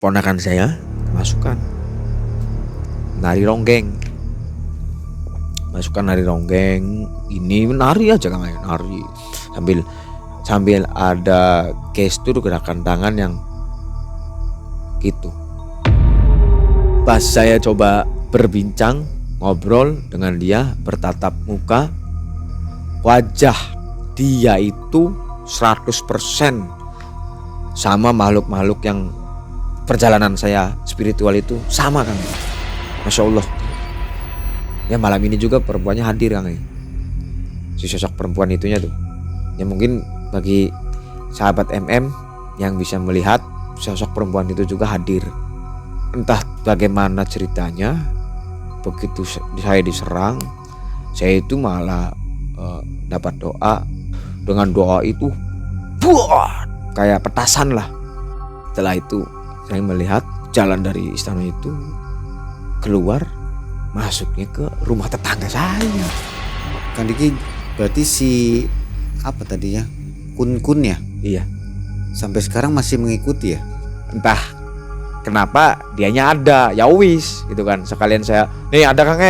Ponakan saya masukkan nari ronggeng, masukkan nari ronggeng, ini nari aja Kang, nari sambil ada gestur gerakan tangan yang gitu. Pas saya coba berbincang, ngobrol dengan dia, bertatap muka, wajah dia itu 100% sama makhluk-makhluk yang perjalanan saya spiritual itu sama Kang. Masya Allah. Ya malam ini juga perempuannya hadir Kang. Si sosok perempuan itunya tuh. Ya mungkin bagi sahabat MM yang bisa melihat sosok perempuan itu juga hadir. Entah bagaimana ceritanya, begitu saya diserang, saya itu malah dapat doa. Dengan doa itu buat kayak petasan lah. Setelah itu saya melihat jalan dari istana itu keluar, masuknya ke rumah tetangga saya. Kang Diki, berarti si apa tadinya kun ya? Iya. Sampai sekarang masih mengikuti ya? Entah kenapa dianya ada, ya wis gitu kan. Sekalian saya, nih ada Kang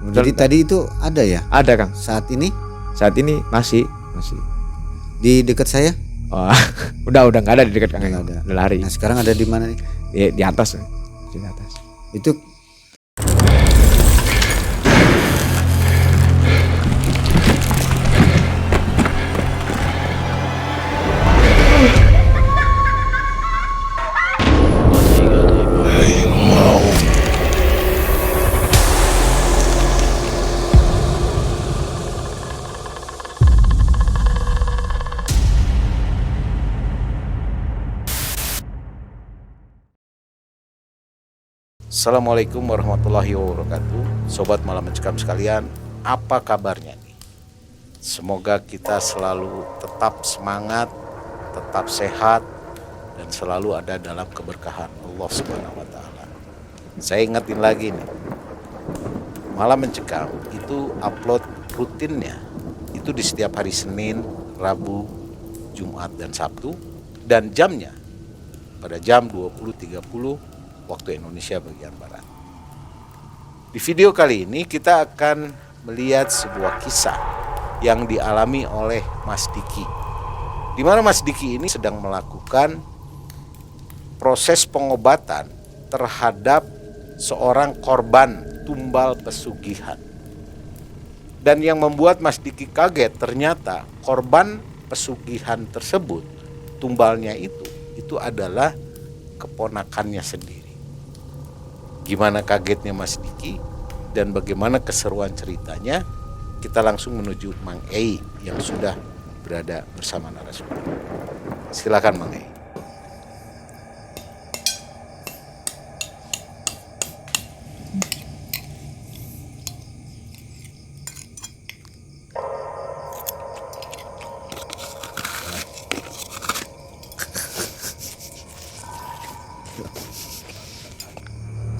Jadi tadi itu ada ya? Ada Kang. Saat ini masih di dekat saya? Oh, udah nggak ada di dekat Kang. Nggak ada. Udah lari. Nah sekarang ada di mana nih? Di atas. Di atas. Itu Assalamualaikum warahmatullahi wabarakatuh. Sobat Malam Mencekam sekalian, apa kabarnya nih? Semoga kita selalu tetap semangat, tetap sehat, dan selalu ada dalam keberkahan Allah Subhanahu wa Ta'ala. Saya ingetin lagi nih, Malam Mencekam itu upload rutinnya itu di setiap hari Senin, Rabu, Jumat, dan Sabtu, dan jamnya pada jam 20.30 waktu Indonesia bagian Barat. Di video kali ini kita akan melihat sebuah kisah yang dialami oleh Mas Diki. Di mana Mas Diki ini sedang melakukan proses pengobatan terhadap seorang korban tumbal pesugihan. Dan yang membuat Mas Diki kaget, ternyata korban pesugihan tersebut, tumbalnya itu adalah keponakannya sendiri. Gimana kagetnya Mas Diki dan bagaimana keseruan ceritanya, kita langsung menuju Mang Ei yang sudah berada bersama narasumber. Silakan Mang Ei.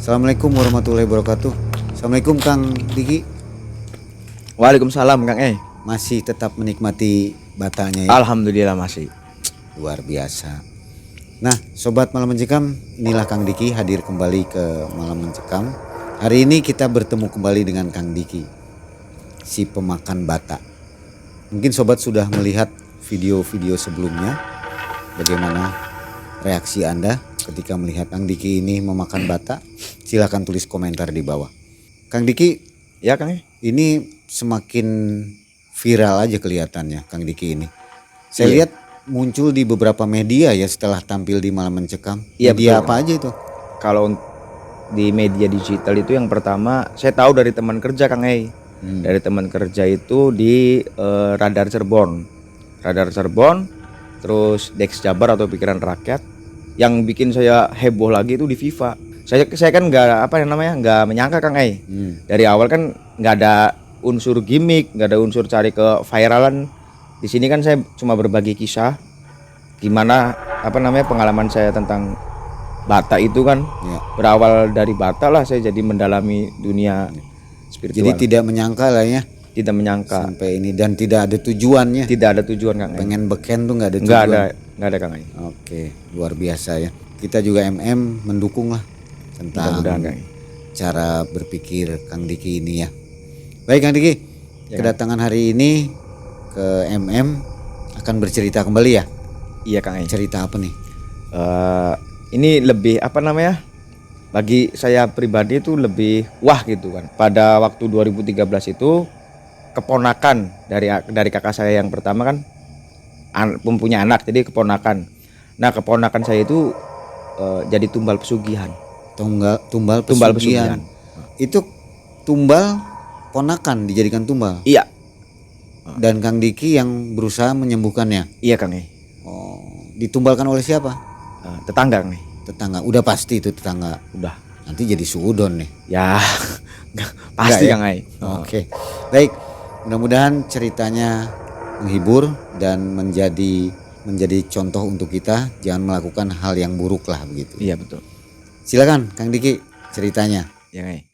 Assalamualaikum warahmatullahi wabarakatuh. Assalamualaikum Kang Diki. Waalaikumsalam Kang. Masih tetap menikmati batanya ya? Alhamdulillah masih. Luar biasa. Nah Sobat Malam Mencekam, inilah Kang Diki hadir kembali ke Malam Mencekam. Hari ini kita bertemu kembali dengan Kang Diki, si pemakan bata. Mungkin Sobat sudah melihat video-video sebelumnya. Bagaimana reaksi Anda ketika melihat Kang Diki ini memakan bata? Silahkan tulis komentar di bawah. Kang Diki, Ya Kang. ini semakin viral aja kelihatannya Kang Diki ini. Saya Iya. lihat muncul di beberapa media ya setelah tampil di Malam Mencekam. Iya, Media betul. apa aja itu? Kalau di media digital itu yang pertama saya tahu dari teman kerja Kang. Dari teman kerja itu di Radar Cirebon. Terus Dex Jabar atau Pikiran Rakyat. Yang bikin saya heboh lagi itu di FIFA. Saya kan nggak menyangka Kang. Dari awal kan nggak ada unsur gimmick, nggak ada unsur cari ke viralan. Di sini kan saya cuma berbagi kisah gimana pengalaman saya tentang bata itu kan. Ya. Berawal dari bata lah saya jadi mendalami dunia spiritual. Jadi tidak menyangka lah ya tidak menyangka, sampai ini, dan tidak ada tujuannya. tidak ada tujuan Kang. Pengen beken tuh nggak ada tujuan. Nggak ada Kang. Oke, luar biasa ya. kita juga mendukung lah tentang Mudah-mudahan, Kang. cara berpikir Kang Diki ini ya. Baik Kang Diki, Ya, kedatangan hari ini ke akan bercerita kembali ya. Iya Kang. Cerita apa nih? Ini lebih apa namanya? Bagi saya pribadi itu lebih wah gitu kan. Pada waktu 2013 itu keponakan dari kakak saya yang pertama kan mempunyai anak, jadi keponakan. Nah, keponakan saya itu jadi tumbal pesugihan. Tumbal Tumbal pesugihan. pesugihan. Itu tumbal ponakan dijadikan tumbal. Iya, Dan Kang Diki yang berusaha menyembuhkannya. iya Kang. Oh, ditumbalkan oleh siapa? Tetangga Kang. Tetangga. Udah pasti itu tetangga. Udah. Nanti jadi suudon nih. Ya, pasti Enggak ya? Kang. Oke. Baik. Mudah-mudahan ceritanya menghibur dan menjadi contoh untuk kita, jangan melakukan hal yang buruk lah begitu. Iya betul. Silakan Kang Diki ceritanya. Ya Kang.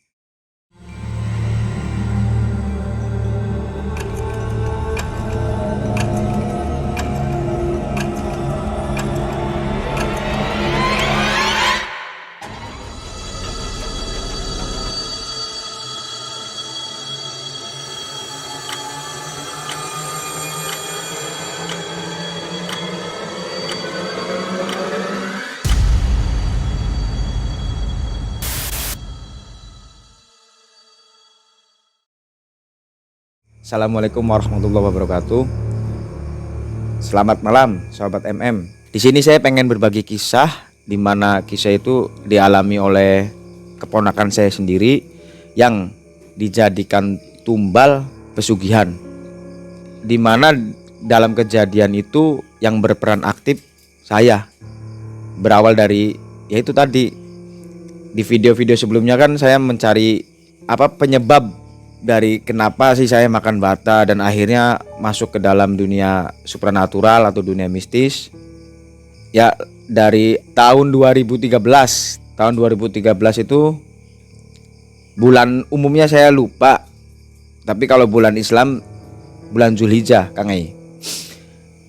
Assalamualaikum warahmatullahi wabarakatuh. Selamat malam, sahabat MM. Di sini saya pengen berbagi kisah, di mana kisah itu dialami oleh keponakan saya sendiri yang dijadikan tumbal pesugihan. Di mana dalam kejadian itu yang berperan aktif saya. Berawal dari yaitu tadi di video-video sebelumnya kan saya mencari penyebab dari kenapa sih saya makan bata dan akhirnya masuk ke dalam dunia supranatural atau dunia mistis. Ya, dari tahun 2013. Tahun 2013 itu bulan umumnya saya lupa. Tapi kalau bulan Islam bulan Zulhijjah, Kang Ei.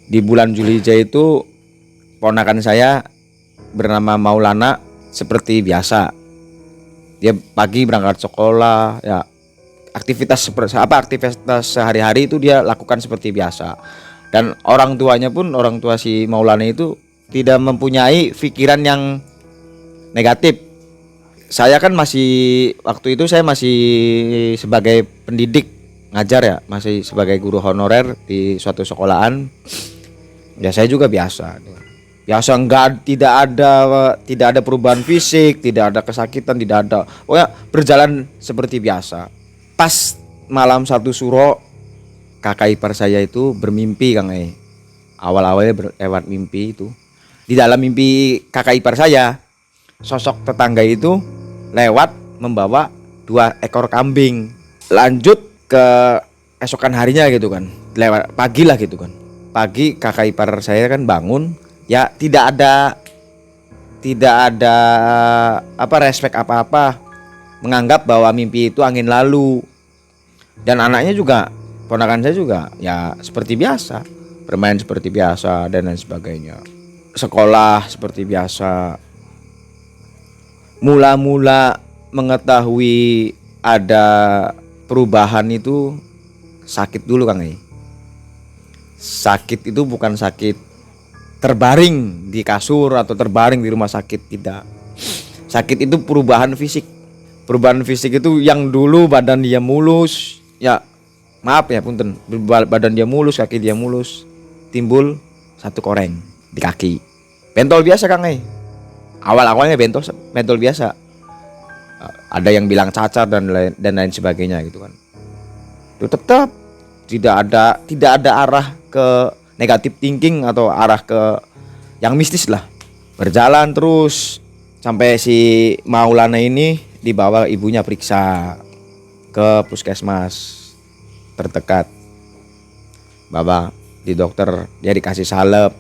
Di bulan Zulhijjah itu ponakan saya bernama Maulana seperti biasa. Dia pagi berangkat sekolah, ya aktivitas sehari-hari itu dia lakukan seperti biasa. Dan orang tua si Maulana itu tidak mempunyai pikiran yang negatif. Saya kan waktu itu saya masih sebagai pendidik ngajar ya, masih sebagai guru honorer di suatu sekolahan. Ya saya juga biasa tidak ada perubahan fisik, tidak ada kesakitan, tidak ada. Pokoknya berjalan seperti biasa. Pas malam satu suro, kakak ipar saya itu bermimpi Kang E. Awal-awalnya lewat mimpi itu. Di dalam mimpi kakak ipar saya, sosok tetangga itu lewat membawa 2 ekor kambing. Lanjut ke esokan harinya gitu kan. Lewat pagi lah gitu kan. Pagi kakak ipar saya kan bangun, ya tidak ada respek apa-apa. Menganggap bahwa mimpi itu angin lalu. Dan anaknya juga, ponakan saya juga ya seperti biasa, bermain seperti biasa dan lain sebagainya. Sekolah seperti biasa. Mula-mula mengetahui ada perubahan itu sakit dulu Kang E. Sakit itu bukan sakit terbaring di kasur atau terbaring di rumah sakit, tidak. Sakit itu perubahan fisik. Perubahan fisik itu yang dulu badan dia mulus, ya maaf ya punten, badan dia mulus, kaki dia mulus, timbul 1 koreng di kaki. Bentol biasa Kang E. Awal-awalnya bentol biasa. Ada yang bilang cacar dan lain sebagainya gitu kan. Itu tetap tidak ada arah ke negatif thinking atau arah ke yang mistis lah. Berjalan terus sampai si Maulana ini dibawa ibunya periksa ke puskesmas terdekat. Bapak di dokter, dia dikasih salep,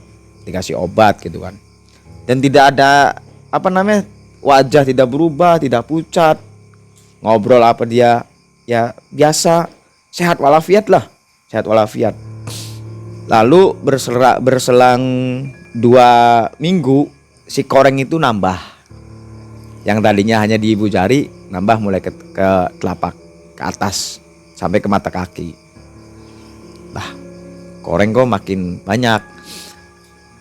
dikasih obat gitu kan. Dan tidak ada wajah tidak berubah, tidak pucat. Ngobrol apa dia ya biasa, sehat walafiat lah, sehat walafiat. Lalu berselang 2 minggu si koreng itu nambah. Yang tadinya hanya di ibu jari nambah mulai ke telapak ke atas sampai ke mata kaki. Bah, koreng kok makin banyak.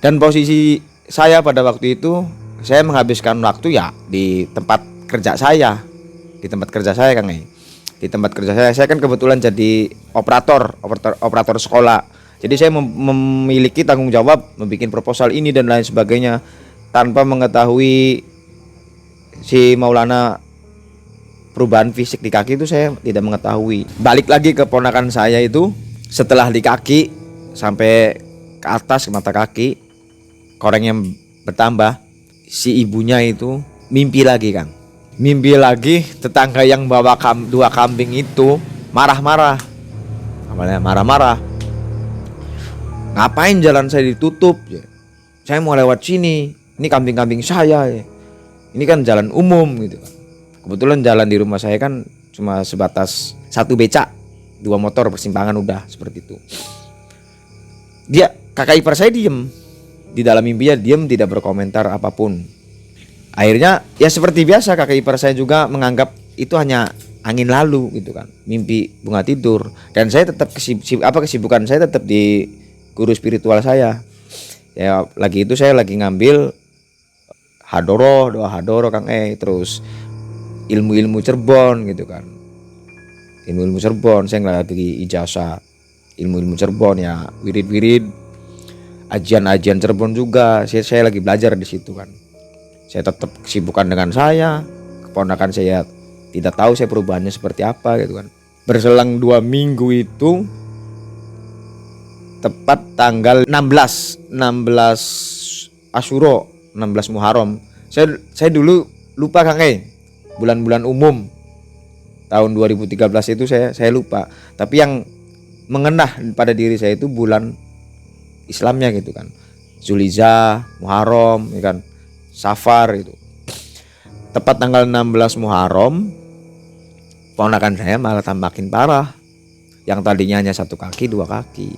Dan posisi saya pada waktu itu, saya menghabiskan waktu ya di tempat kerja saya. Di tempat kerja saya Kang. Di tempat kerja saya kan kebetulan jadi operator sekolah. Jadi saya memiliki tanggung jawab membuat proposal ini dan lain sebagainya tanpa mengetahui si Maulana perubahan fisik di kaki itu saya tidak mengetahui. Balik lagi ke ponakan saya itu, setelah di kaki sampai ke atas ke mata kaki korengnya bertambah, si ibunya itu mimpi lagi Kang. Mimpi lagi tetangga yang bawa dua kambing itu marah-marah. Marah-marah. Ngapain jalan saya ditutup? Saya mau lewat sini. Ini kambing-kambing saya. Ini kan jalan umum gitu kan. Kebetulan jalan di rumah saya kan cuma sebatas satu becak, 2 motor persimpangan udah seperti itu. Kakak ipar saya diem. Di dalam mimpinya diem, tidak berkomentar apapun. Akhirnya ya seperti biasa kakak ipar saya juga menganggap itu hanya angin lalu gitu kan, mimpi bunga tidur. Dan saya tetap kesibukan saya tetap di guru spiritual saya. Ya lagi itu saya lagi ngambil doa hadoro Kang terus ilmu-ilmu Cirebon gitu kan. Ilmu-ilmu Cirebon, saya lagi ijazah ilmu-ilmu Cirebon ya, wirid-wirid, ajian-ajian Cirebon juga. Saya lagi belajar di situ kan. Saya tetap kesibukan dengan saya, keponakan saya tidak tahu saya perubahannya seperti apa gitu kan. Berselang 2 minggu itu tepat tanggal 16 Asyuro, 16 Muharram. Saya dulu lupa Kang bulan-bulan umum tahun 2013 itu saya lupa. Tapi yang mengenah pada diri saya itu bulan Islamnya gitu kan. Zulhijjah, Muharram, ya kan. Safar itu. Tepat tanggal 16 Muharram, ponakan saya malah makin parah. Yang tadinya hanya 1 kaki, 2 kaki.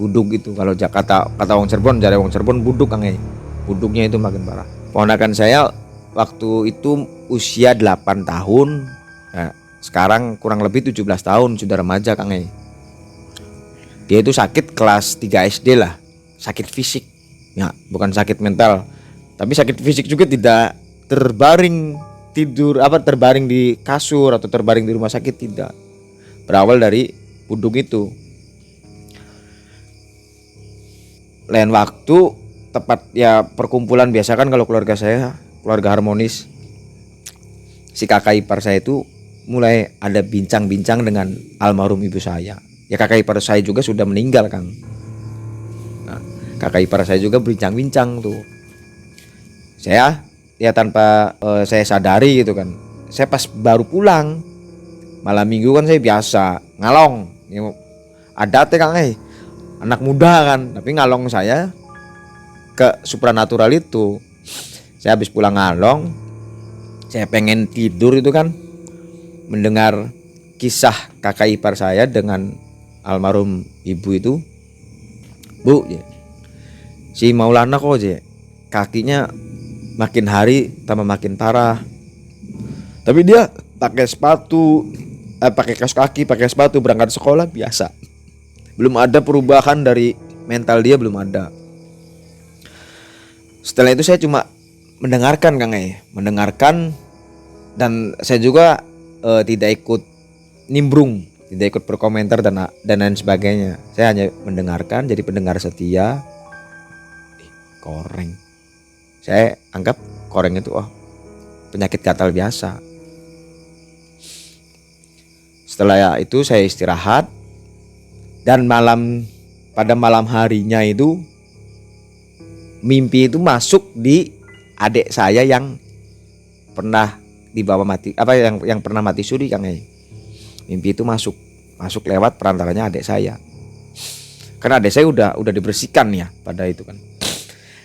Buduk itu kalau kata wong Cirebon, jare wong Cirebon buduk Kang. Buduknya itu makin parah. Ponakan saya waktu itu usia 8 tahun. Nah, sekarang kurang lebih 17 tahun sudah remaja Kang. Dia itu sakit kelas 3 SD lah. Sakit fisik. Ya, bukan sakit mental. Tapi sakit fisik juga, tidak terbaring terbaring di kasur atau terbaring di rumah sakit, tidak. Berawal dari buduk itu. Lain waktu tepat ya perkumpulan biasa kan kalau keluarga saya, keluarga harmonis. Si kakak ipar saya itu mulai ada bincang-bincang dengan almarhum ibu saya. Ya kakak ipar saya juga sudah meninggal Kang. Nah, kakak ipar saya juga bincang-bincang tuh. Saya ya tanpa saya sadari gitu kan. Saya pas baru pulang malam minggu kan saya biasa ngalong. Ada teh Kang anak muda kan, tapi ngalong saya ke supranatural itu. Saya habis pulang ngalong, saya pengen tidur itu kan, mendengar kisah kakak ipar saya dengan almarhum ibu itu. Bu, si Maulana kok kakinya makin hari tambah makin parah. Tapi dia pakai sepatu, pakai kaos kaki, pakai sepatu berangkat sekolah biasa. Belum ada perubahan dari mental dia, belum ada. Setelah itu saya cuma mendengarkan Kang mendengarkan, dan saya juga tidak ikut nimbrung, tidak ikut berkomentar dan lain sebagainya. Saya hanya mendengarkan, jadi pendengar setia. Koreng. Saya anggap koreng itu penyakit gatal biasa. Setelah itu saya istirahat, dan pada malam harinya itu mimpi itu masuk di adik saya yang pernah dibawa mati, yang pernah mati suri Kang. Mimpi itu masuk lewat perantaranya adik saya. Karena adik saya udah dibersihkan ya pada itu kan.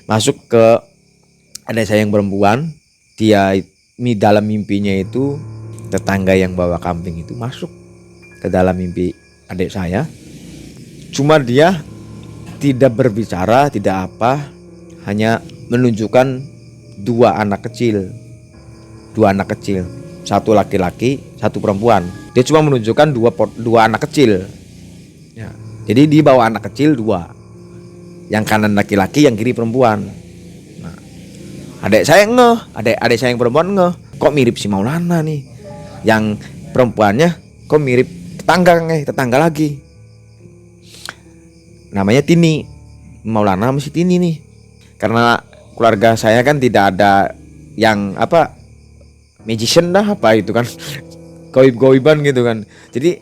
Masuk ke adik saya yang perempuan, dia dalam mimpinya itu tetangga yang bawa kambing itu masuk ke dalam mimpi adik saya. Cuma dia tidak berbicara, tidak apa, hanya menunjukkan dua anak kecil, satu laki-laki, satu perempuan. Dia cuma menunjukkan dua anak kecil. Ya. Jadi di bawah anak kecil dua, yang kanan laki-laki, yang kiri perempuan. Nah, adik saya yang perempuan ngeh, kok mirip si Maulana nih. Yang perempuannya kok mirip tetangga lagi. Namanya Tini, Maulana masih Tini nih. Karena keluarga saya kan tidak ada yang magician dah itu kan goib-goiban gitu kan. Jadi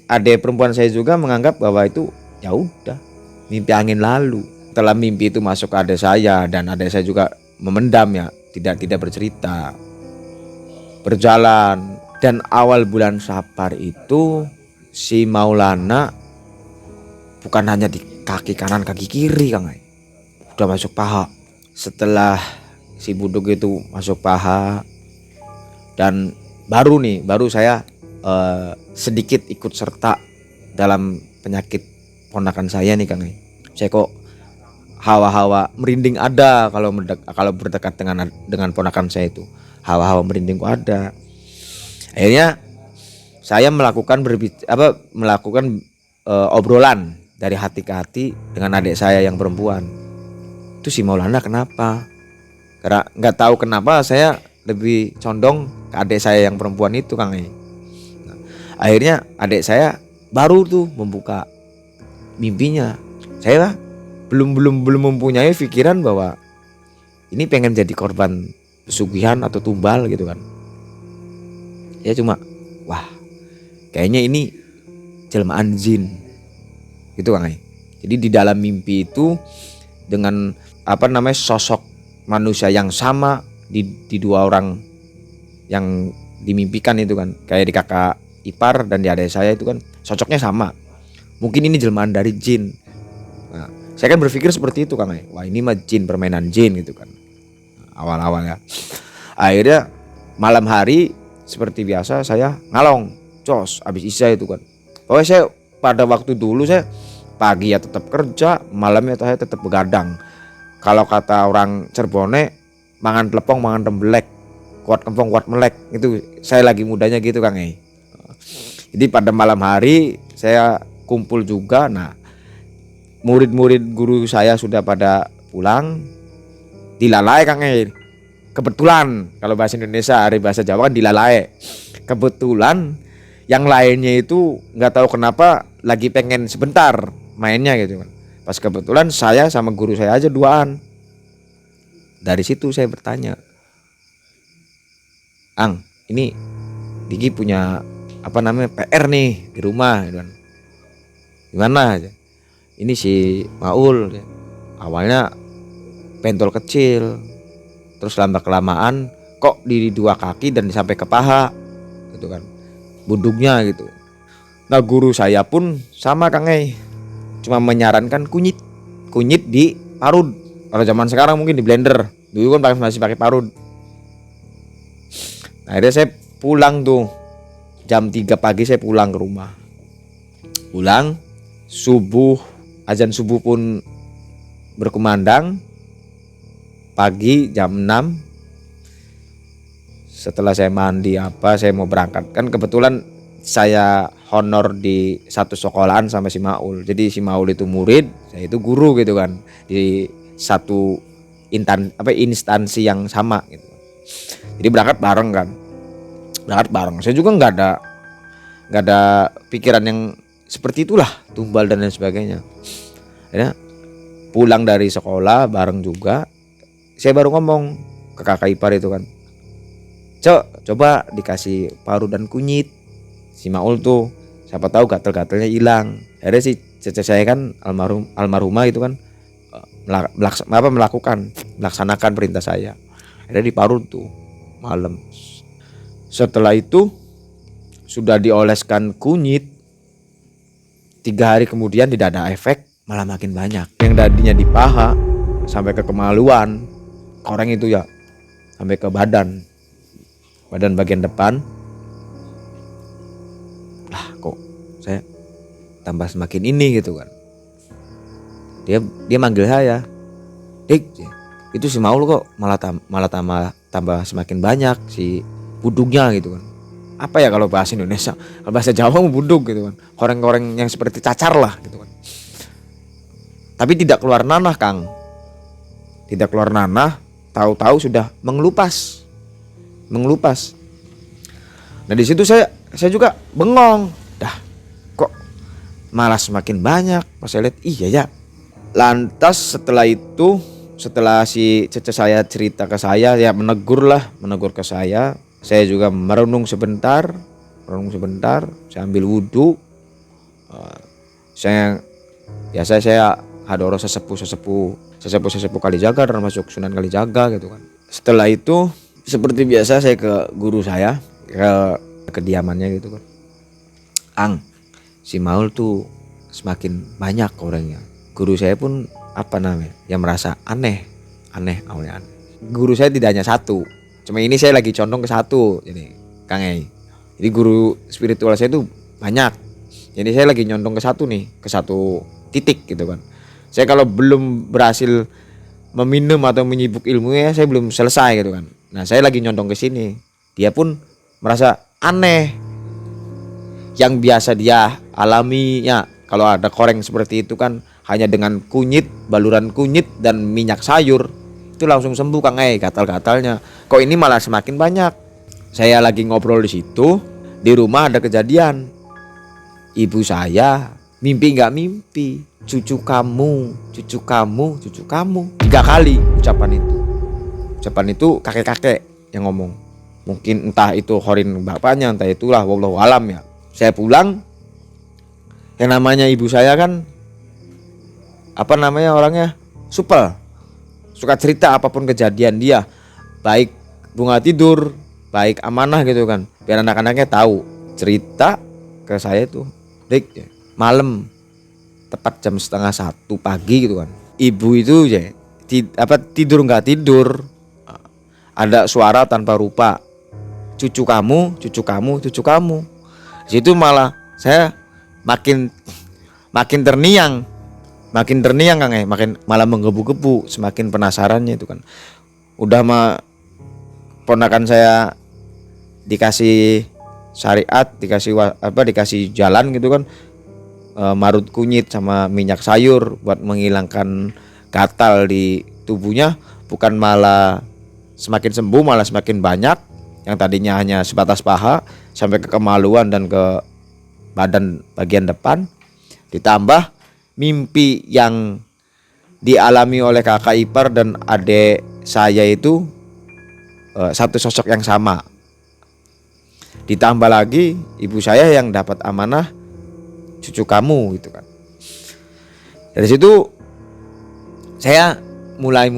adik perempuan saya juga menganggap bahwa itu ya udah mimpi angin lalu. Setelah mimpi itu masuk ke adik saya, dan adik saya juga memendam ya, tidak bercerita. Berjalan, dan awal bulan Safar itu si Maulana bukan hanya di kaki kanan, kaki kiri Kang, udah masuk paha. Setelah si buduk itu masuk paha, dan baru saya sedikit ikut serta dalam penyakit ponakan saya nih Kang. Saya kok hawa-hawa merinding ada kalau berdekat dengan ponakan saya itu. Hawa-hawa merinding kok ada. Akhirnya saya melakukan obrolan dari hati ke hati dengan adik saya yang perempuan. Itu si Maulana kenapa? Karena nggak tahu kenapa saya lebih condong ke adik saya yang perempuan itu Kang. Nah, akhirnya adik saya baru tuh membuka mimpinya. Saya belum mempunyai pikiran bahwa ini pengen jadi korban pesugihan atau tumbal gitu kan. Ya cuma wah, kayaknya ini jelmaan jin gitu Kang. Jadi di dalam mimpi itu dengan sosok manusia yang sama di dua orang yang dimimpikan itu kan, kayak di kakak ipar dan di adik saya itu kan sosoknya sama. Mungkin ini jelmaan dari jin. Nah, saya kan berpikir seperti itu Kang. Wah, ini mah jin, permainan jin gitu kan. Awal-awalnya. Akhirnya malam hari seperti biasa saya ngalong, abis isya itu kan. Pokoknya saya pada waktu dulu saya pagi ya tetap kerja, malamnya saya tetap begadang. Kalau kata orang Cirebone, mangan telepong, mangan tembelek, kuat kempong kuat melek. Itu saya lagi mudanya gitu Kang. Jadi pada malam hari saya kumpul juga. Nah, murid-murid guru saya sudah pada pulang, dilalai Kang. Kebetulan kalau bahasa Indonesia, hari bahasa Jawa kan dilalai. Kebetulan yang lainnya itu nggak tahu kenapa lagi pengen sebentar mainnya gitu kan. Pas kebetulan saya sama guru saya aja duaan. Dari situ saya bertanya, Ang, ini Diki punya PR nih di rumah gitu kan. Gimana aja? Ini si Maul awalnya pentol kecil, terus lama kelamaan kok di dua kaki dan sampai ke paha gitu kan, buduknya gitu. Nah, guru saya pun sama Kang, cuma menyarankan kunyit di parut. Kalau zaman sekarang mungkin di blender, dulu kan masih pakai parut. Nah, akhirnya saya pulang tuh jam 3 pagi, saya pulang ke rumah. Pulang subuh, azan subuh pun berkumandang. Pagi jam 6, setelah saya mandi saya mau berangkat. Kan kebetulan saya honor di satu sekolahan sama si Maul. Jadi si Maul itu murid, saya itu guru gitu kan, di satu instansi yang sama gitu. Jadi berangkat bareng kan. Saya juga nggak ada pikiran yang seperti itulah, tumbal dan lain sebagainya. Akhirnya pulang dari sekolah bareng juga. Saya baru ngomong ke kakak ipar itu kan, coba dikasih paru dan kunyit si Maul tuh, siapa tahu gatel-gatelnya hilang. Akhirnya si cece saya kan almarhumah itu kan melaksanakan perintah saya. Akhirnya diparut tuh malam. Setelah itu sudah dioleskan kunyit, 3 hari kemudian tidak ada efek, malah makin banyak. Yang tadinya di paha sampai ke kemaluan, koreng itu ya sampai ke badan bagian depan. Lah, kok saya tambah semakin ini gitu kan. Dia manggil saya, Dik, itu si Maul kok malah tambah semakin banyak si budugnya gitu kan. Apa ya kalau bahasa Indonesia, kalau bahasa Jawa mau budug gitu kan, koreng-koreng yang seperti cacar lah gitu kan. Tapi tidak keluar nanah Kang, tidak keluar nanah, tahu-tahu sudah mengelupas. Nah di situ saya juga bengong, dah kok malah semakin banyak. Pas saya lihat iya ya. Lantas setelah si cece saya cerita ke saya, ya menegur ke saya juga merenung sebentar, saya ambil wudhu, saya hadoro sesepuh Kalijaga, termasuk Sunan Kalijaga gitu kan. Setelah itu seperti biasa saya ke guru saya, ke kediamannya gitu kan. Ang, si Maul tuh semakin banyak orangnya. Guru saya pun yang merasa aneh awalnya aneh. Guru saya tidak hanya satu, cuma ini saya lagi condong ke satu, jadi Kang Ei. Jadi guru spiritual saya tuh banyak, jadi saya lagi nyondong ke satu titik gitu kan. Saya kalau belum berhasil meminum atau menyibuk ilmunya, saya belum selesai gitu kan. Nah saya lagi nyondong ke sini, dia pun merasa aneh. Yang biasa dia alaminya kalau ada koreng seperti itu kan hanya dengan kunyit, baluran kunyit dan minyak sayur, itu langsung sembuh Kang Ei gatal-gatalnya. Kok ini malah semakin banyak. Saya lagi ngobrol di situ, di rumah ada kejadian. Ibu saya mimpi nggak mimpi, cucu kamu 3 kali ucapan itu kakek-kakek yang ngomong. Mungkin entah itu horin bapaknya, entah itulah, wallahu alam ya. Saya pulang, yang namanya ibu saya kan orangnya supel, suka cerita apapun kejadian dia, baik bunga tidur, baik amanah gitu kan, biar anak-anaknya tahu. Cerita ke saya tuh, Dik, malam tepat jam 12:30 pagi gitu kan, ibu itu tidur nggak tidur, ada suara tanpa rupa, cucu kamu. Di situ malah saya makin terniang Kang, malah menggebu-gebu, semakin penasarannya itu kan. Udah ponakan saya dikasih syariat, dikasih jalan gitu kan, marut kunyit sama minyak sayur buat menghilangkan gatal di tubuhnya, bukan malah semakin sembuh, malah semakin banyak. Yang tadinya hanya sebatas paha sampai ke kemaluan dan ke badan bagian depan. Ditambah mimpi yang dialami oleh kakak ipar dan adik saya itu satu sosok yang sama. Ditambah lagi ibu saya yang dapat amanah cucu kamu gitu kan. Dari situ saya mulai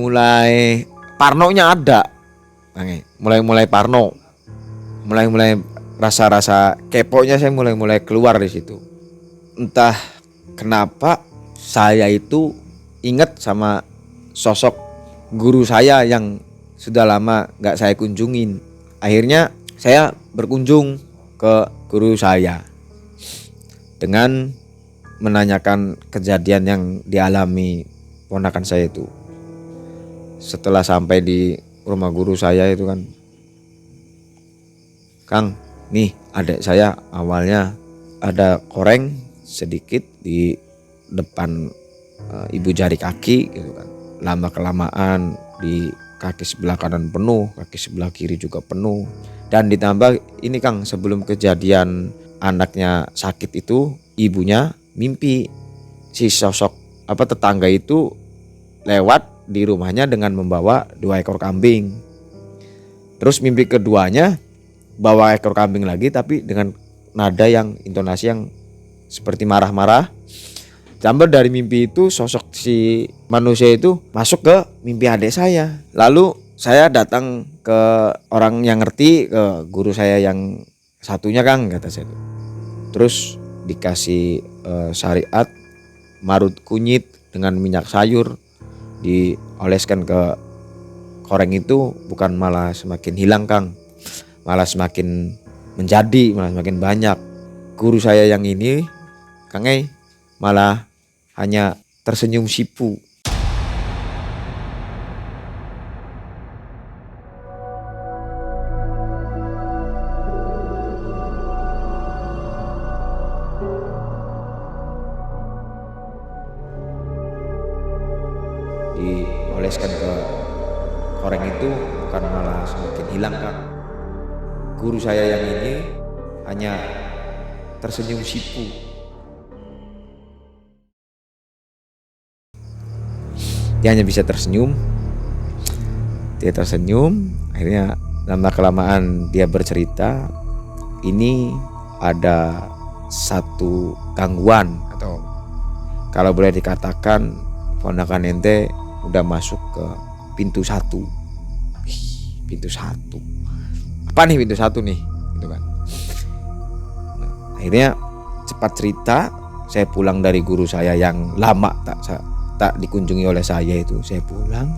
parnonya ada, mulai parno, mulai rasa keponya saya mulai keluar di situ. Entah kenapa saya itu ingat sama sosok guru saya yang sudah lama gak saya kunjungin. Akhirnya saya berkunjung ke guru saya dengan menanyakan kejadian yang dialami ponakan saya itu. Setelah sampai di rumah guru saya itu kan, Kang, nih adik saya awalnya ada koreng sedikit di depan ibu jari kaki gitu kan. Lama kelamaan di kaki sebelah kanan penuh, kaki sebelah kiri juga penuh. Dan ditambah ini Kang, sebelum kejadian anaknya sakit itu, ibunya mimpi si sosok tetangga itu lewat di rumahnya dengan membawa 2 ekor kambing. Terus mimpi keduanya bawa ekor kambing lagi, tapi dengan nada yang intonasi yang seperti marah-marah. Tambah dari mimpi itu sosok si manusia itu masuk ke mimpi adik saya. Lalu saya datang ke orang yang ngerti, ke guru saya yang satunya Kang, kata saya itu. Terus dikasih syariat marut kunyit dengan minyak sayur, dioleskan ke koreng itu, bukan malah semakin hilang Kang, malah semakin menjadi, malah semakin banyak. Guru saya yang ini Kang Ei malah hanya tersenyum sipu. akan malah semakin hilang, Kang. Guru saya yang ini hanya tersenyum sipu. Dia hanya bisa tersenyum. Dia tersenyum, akhirnya lama kelamaan dia bercerita, ini ada satu gangguan atau kalau boleh dikatakan ponakan ente udah masuk ke pintu 1. Pintu 1. Apa nih pintu 1 nih? Gitu kan. Nah, akhirnya cepat cerita, saya pulang dari guru saya yang lama tak dikunjungi oleh saya itu. Saya pulang.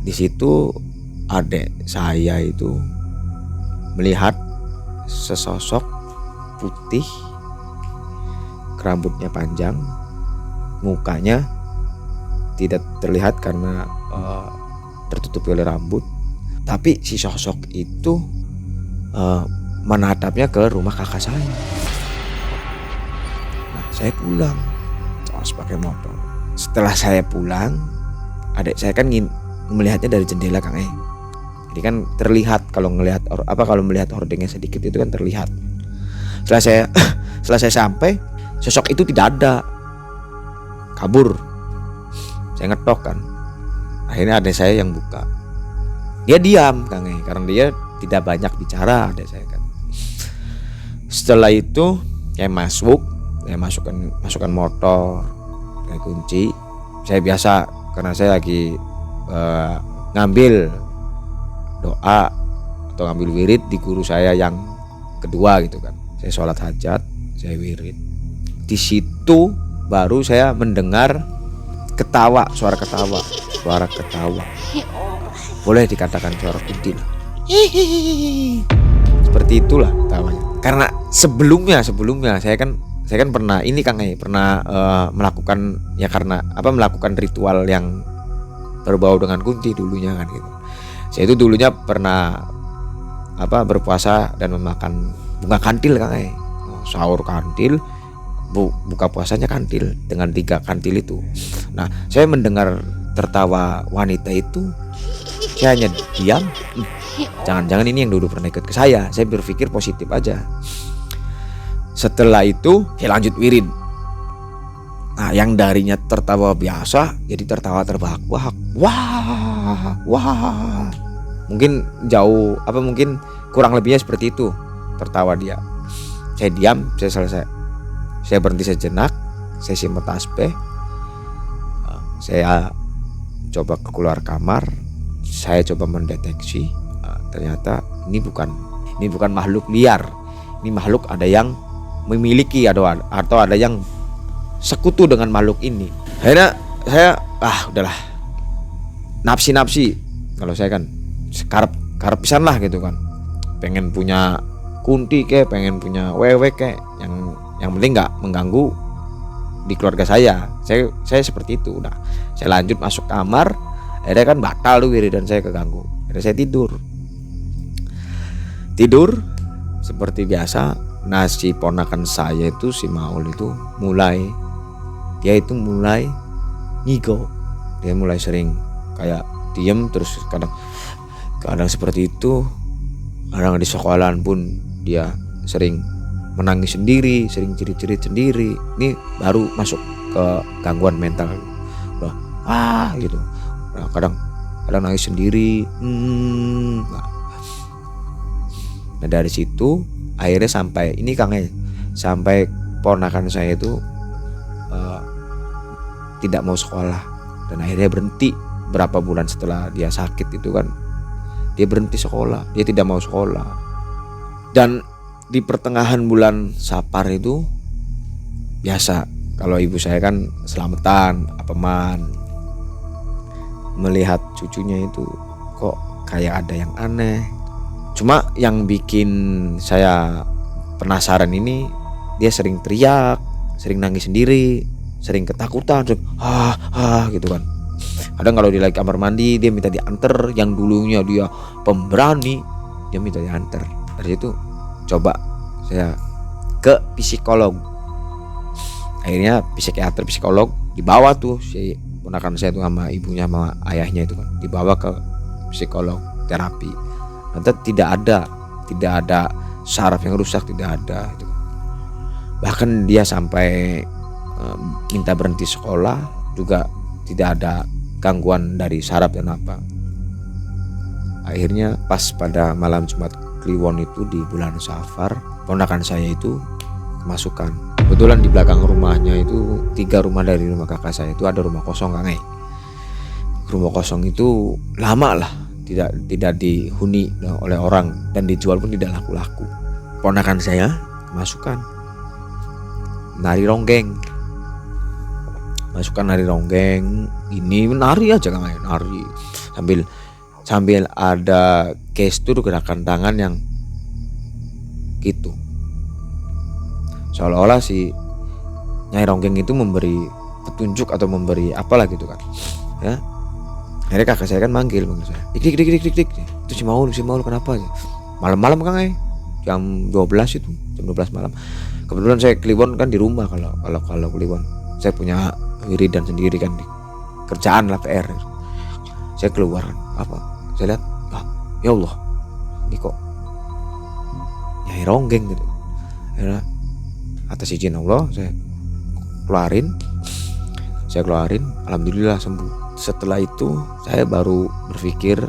Di situ adik saya itu melihat sesosok putih, rambutnya panjang, mukanya tidak terlihat karena tertutupi oleh rambut, tapi si sosok itu menatapnya ke rumah kakak saya. Nah, saya pulang terus pakai motor. Setelah saya pulang, adik saya kan melihatnya dari jendela, Kang. Jadi kan terlihat kalau melihat hordengnya sedikit itu kan terlihat. Setelah saya sampai, sosok itu tidak ada, kabur. Saya ngetok kan, akhirnya adik saya yang buka. Dia diam, Kang, karena dia tidak banyak bicara, adik saya kan. Setelah itu saya masukkan motor, saya kunci. Saya biasa karena saya lagi ngambil doa atau ngambil wirid di guru saya yang kedua gitu kan. Saya sholat hajat, saya wirid. Di situ baru saya mendengar suara ketawa. Boleh dikatakan suara kuntil. Seperti itulah tawanya. Karena sebelumnya saya kan pernah ini, Kang, melakukan melakukan ritual yang berbau dengan kunti dulunya kan gitu. Saya itu dulunya pernah berpuasa dan memakan bunga kantil, Kang. Sahur kantil, buka puasanya kantil dengan 3 kantil itu. Nah, saya mendengar tertawa wanita itu, saya hanya diam. Jangan-jangan ini yang dulu pernah ikut ke saya. Saya berpikir positif aja. Setelah itu saya lanjut wirid. Nah, yang darinya tertawa biasa jadi tertawa terbahak-bahak. Wah. Mungkin mungkin kurang lebihnya seperti itu tertawa dia. Saya diam, saya selesai. Saya berhenti sejenak, saya simpen tasbih. Saya coba keluar kamar, saya coba mendeteksi, ternyata ini bukan makhluk liar. Ini makhluk ada yang memiliki atau ada yang sekutu dengan makhluk ini. Akhirnya saya udahlah, nafsi kalau saya kan karep pisan lah gitu kan, pengen punya kunti pengen punya wewe yang penting nggak mengganggu di keluarga saya seperti itu. Udah, saya lanjut masuk kamar. Akhirnya kan batal tuh wiridan saya keganggu. Akhirnya saya tidur seperti biasa. Nah, si ponakan saya itu, si Maul itu mulai ngigo. Dia mulai sering kayak diem, terus kadang seperti itu. Kadang di sekolahan pun dia sering menangis sendiri, sering cerit-cerit sendiri. Ini baru masuk ke gangguan mental. Udah gitu. Nah, kadang nangis sendiri. Nah, dari situ akhirnya sampai ini, Kang, sampai ponakan saya itu tidak mau sekolah, dan akhirnya berhenti. Berapa bulan setelah dia sakit itu kan, dia berhenti sekolah, dia tidak mau sekolah. Dan di pertengahan bulan Sapar itu biasa, kalau ibu saya kan selamatan apaman, melihat cucunya itu kok kayak ada yang aneh. Cuma yang bikin saya penasaran ini, dia sering teriak, sering nangis sendiri, sering ketakutan, sering gitu kan. Kadang kalau dia lagi kamar mandi, dia minta diantar. Yang dulunya dia pemberani, dia minta diantar. Dari itu coba saya ke psikolog. Akhirnya psikolog dibawa tuh si ponakan saya tuh sama ibunya sama ayahnya itu kan, dibawa ke psikolog terapi. Nanti tidak ada saraf yang rusak, tidak ada itu. Bahkan dia sampai minta berhenti sekolah juga tidak ada gangguan dari saraf dan apa. Akhirnya pas pada malam Jumat Kliwon itu di bulan Safar, ponakan saya itu kemasukan. Kebetulan di belakang rumahnya itu 3 rumah dari rumah kakak saya itu ada rumah kosong Kang. Rumah kosong itu lama lah tidak dihuni oleh orang dan dijual pun tidak laku-laku. Ponakan saya kemasukan nari ronggeng. Masukkan nari ronggeng, ini nari aja Kang, nari sambil ada gestur gerakan tangan yang gitu. Seolah-olah si Nyai Ronggeng itu memberi petunjuk atau memberi apalah gitu kan. Ya. Akhirnya kakak saya kan manggil saya. Dik. Itu si Maul kenapa? Malam-malam Kang, jam 12 itu, jam 12 malam. Kebetulan saya Kliwon kan di rumah kalau Kliwon. Saya punya wiridan sendiri kan, di kerjaan lah PR. Saya keluar kan, apa? Saya lihat, ya Allah, ini kok Nyai Ronggeng gitu. Akhirnya atas izin Allah saya keluarin, alhamdulillah sembuh. Setelah itu saya baru berpikir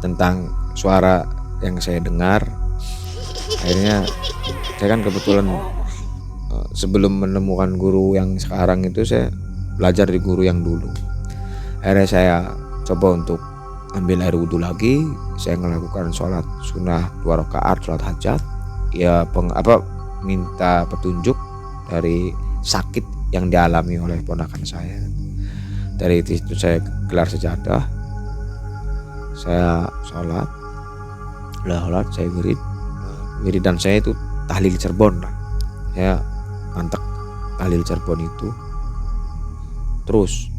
tentang suara yang saya dengar. Akhirnya saya kan kebetulan sebelum menemukan guru yang sekarang itu saya belajar di guru yang dulu. Akhirnya saya coba untuk ambil air wudhu lagi. Saya melakukan sholat sunnah 2 rakaat, sholat hajat. Ya minta petunjuk dari sakit yang dialami oleh ponakan saya. Dari itu saya gelar sejadah, saya sholat, saya wirid dan saya itu tahlil Cirebon lah. Saya mantap tahlil Cirebon itu terus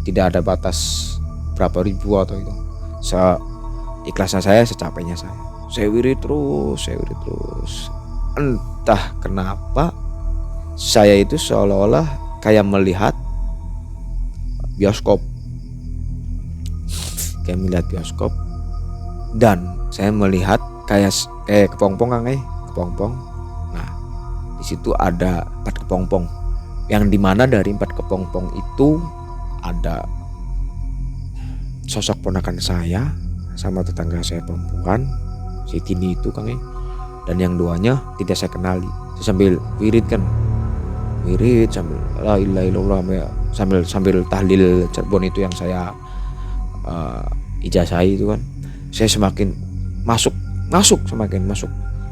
tidak ada batas berapa ribu atau itu. Seikhlasnya saya, secapainya saya wirid terus. Entah kenapa saya itu seolah-olah kayak melihat bioskop, dan saya melihat kayak kepompong Kang, kepompong. Nah, di situ ada 4 kepompong, yang dimana dari 4 kepompong itu ada sosok ponakan saya sama tetangga saya perempuan, si Tini itu Kang, dan yang 2-nya tidak saya kenali. Saya sambil wirid sambil la ilaha illallah, sambil tahlil Cirebon itu yang saya ijazahi itu kan. Saya semakin masuk,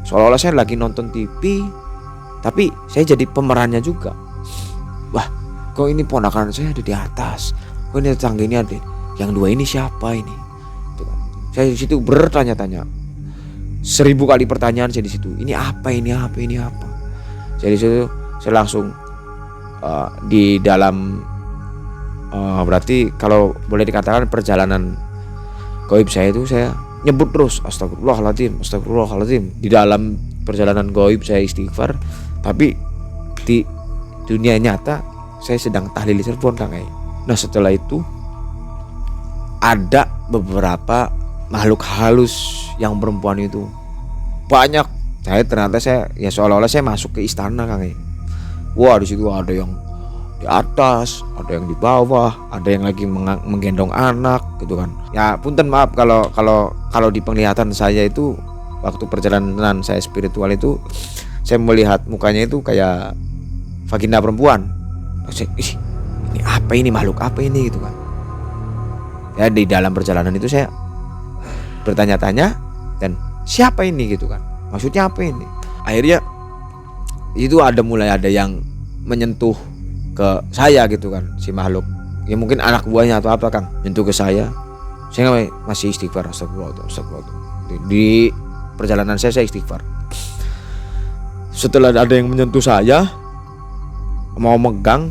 seolah-olah saya lagi nonton TV, tapi saya jadi pemerannya juga. Wah, kok ini ponakan saya ada di atas, kok ini tetangga ini ada, yang 2 ini siapa ini? Saya di situ bertanya-tanya, 1000 kali pertanyaan saya di situ. Ini apa? Saya di situ saya langsung di dalam berarti kalau boleh dikatakan perjalanan gaib saya itu, saya nyebut terus astagfirullahaladzim. Di dalam perjalanan gaib saya istighfar, tapi di dunia nyata saya sedang tahlil Cirebon Kang. Nah, setelah itu ada beberapa makhluk halus yang perempuan itu banyak. Ternyata saya ya seolah-olah saya masuk ke istana Kang. Wah, di situ ada yang di atas, ada yang di bawah, ada yang lagi menggendong anak gitu kan. Ya punten maaf kalau di penglihatan saya itu waktu perjalanan saya spiritual itu, saya melihat mukanya itu kayak vagina perempuan. Ini apa ini, makhluk apa ini gitu kan. Ya di dalam perjalanan itu saya bertanya-tanya, dan siapa ini gitu kan, maksudnya apa ini. Akhirnya itu mulai ada yang menyentuh ke saya gitu kan, si makhluk. Ya mungkin anak buahnya atau apa Kang, menyentuh ke saya masih istighfar, astagfirullah. Di perjalanan saya istighfar. Setelah ada yang menyentuh saya, mau megang,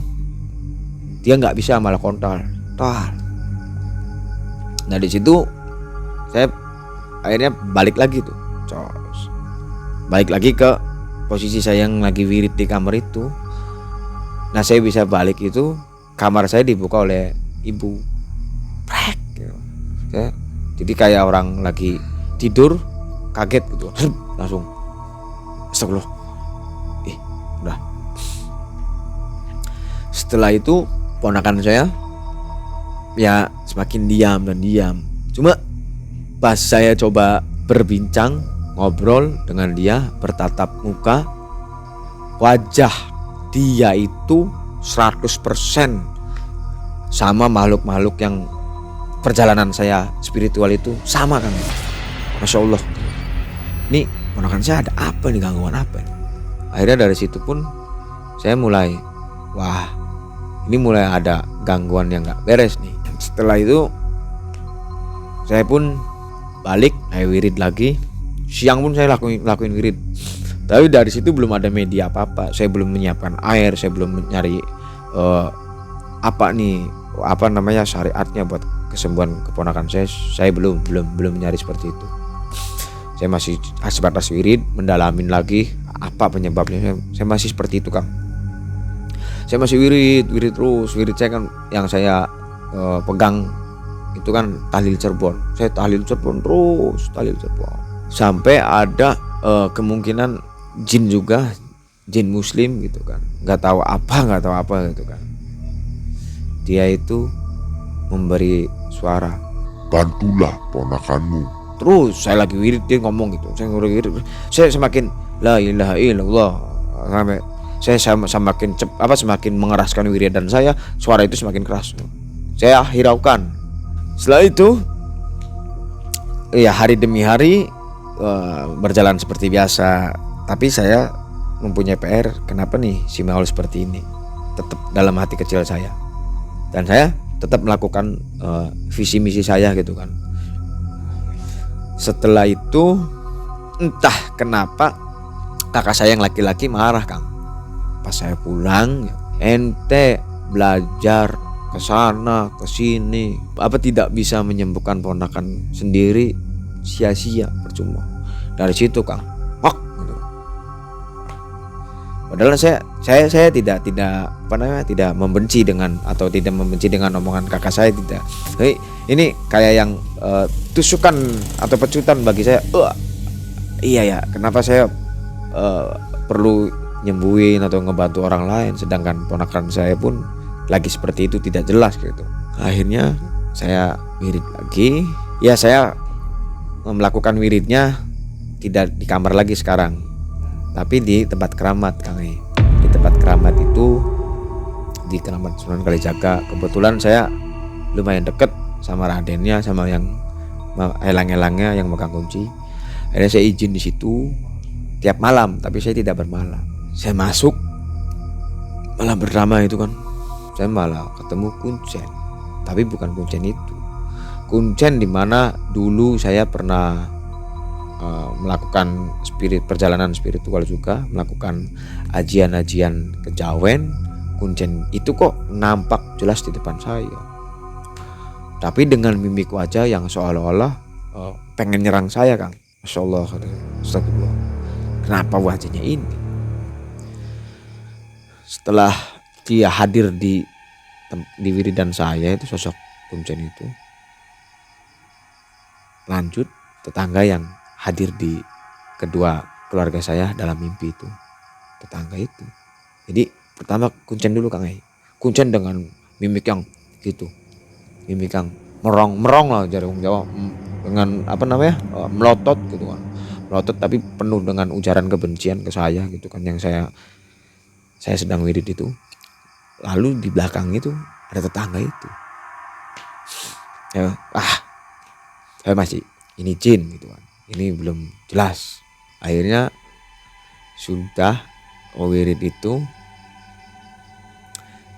dia nggak bisa, malah kontal. Nah di situ saya akhirnya balik lagi ke posisi saya yang lagi wirid di kamar itu. Nah saya bisa balik itu kamar saya dibuka oleh ibu. Prek, gitu. Jadi kayak orang lagi tidur kaget gitu, langsung astagfirullah. Udah. Setelah itu ponakan saya ya semakin diam dan diam. Cuma pas saya coba berbincang, ngobrol dengan dia, bertatap muka, wajah dia itu 100% sama makhluk-makhluk yang perjalanan saya spiritual itu sama kan. Masya Allah. Ini ponakan saya ada apa nih, gangguan apa nih? Akhirnya dari situ pun saya mulai, wah ini mulai ada gangguan yang gak beres nih. Setelah itu saya pun balik, saya wirid lagi. Siang pun saya lakuin wirid. Tapi dari situ belum ada media apa-apa. Saya belum menyiapkan air, saya belum nyari syariatnya buat kesembuhan keponakan saya. Saya belum nyari seperti itu. Saya masih sebatas wirid, mendalamin lagi apa penyebabnya. Saya masih seperti itu, Kang. Saya masih wirid terus. Wirid saya kan yang saya pegang itu kan tahlil Cirebon. Saya tahlil Cirebon terus, sampai ada kemungkinan jin juga, jin muslim gitu kan, nggak tahu apa gitu kan. Dia itu memberi suara, bantulah ponakanmu. terus saya lagi wirid dia ngomong gitu. Saya semakin la ilaha illallah, sampai saya semakin mengeraskan wiridan saya, suara itu semakin keras. Saya hiraukan. Setelah itu ya hari demi hari berjalan seperti biasa. Tapi saya mempunyai PR, kenapa nih si Maul seperti ini? Tetap dalam hati kecil saya. Dan saya tetap melakukan visi misi saya gitu kan. Setelah itu entah kenapa kakak saya yang laki-laki marah, Kang. Pas saya pulang, ente belajar ke sana ke sini, apa tidak bisa menyembuhkan ponakan sendiri, sia-sia, percuma. Dari situ, Kang, gitu. Padahal saya tidak membenci dengan omongan kakak saya, tidak. Ini kayak yang tusukan atau pecutan bagi saya. Iya ya, kenapa saya perlu nyembuhin atau ngebantu orang lain, sedangkan ponakan saya pun lagi seperti itu, tidak jelas gitu. Akhirnya saya wirid lagi. Ya saya melakukan wiridnya tidak di kamar lagi sekarang, tapi di tempat keramat, Kang. Di tempat keramat itu, di Keramat Sunan Kalijaga. Kebetulan saya lumayan deket sama radennya, sama yang elang-elangnya yang megang kunci. Akhirnya saya izin di situ tiap malam, tapi saya tidak bermalam. Saya masuk malah berdramai itu kan. Saya malah ketemu kuncen, tapi bukan kuncen itu. Kuncen dimana dulu saya pernah melakukan perjalanan spiritual juga, melakukan ajian-ajian kejawen. Kuncen itu kok nampak jelas di depan saya, tapi dengan mimik wajah yang seolah-olah pengen nyerang saya, Kang. Masya Allah, astagfirullah. Kenapa wajahnya ini? Setelah dia hadir di wiridan saya itu, sosok kuncen itu, lanjut tetangga yang hadir di kedua keluarga saya dalam mimpi itu, tetangga itu. Jadi pertama kuncen dulu, Kang. Kuncen dengan mimik yang gitu, mimik yang merong lah jarang Jawa, dengan melotot gitu kan, melotot tapi penuh dengan ujaran kebencian ke saya gitu kan, yang saya sedang wirid itu. Lalu di belakang itu ada tetangga itu. Ya, saya masih ini jin gitu kan. Ini belum jelas. Akhirnya sudah wirid itu,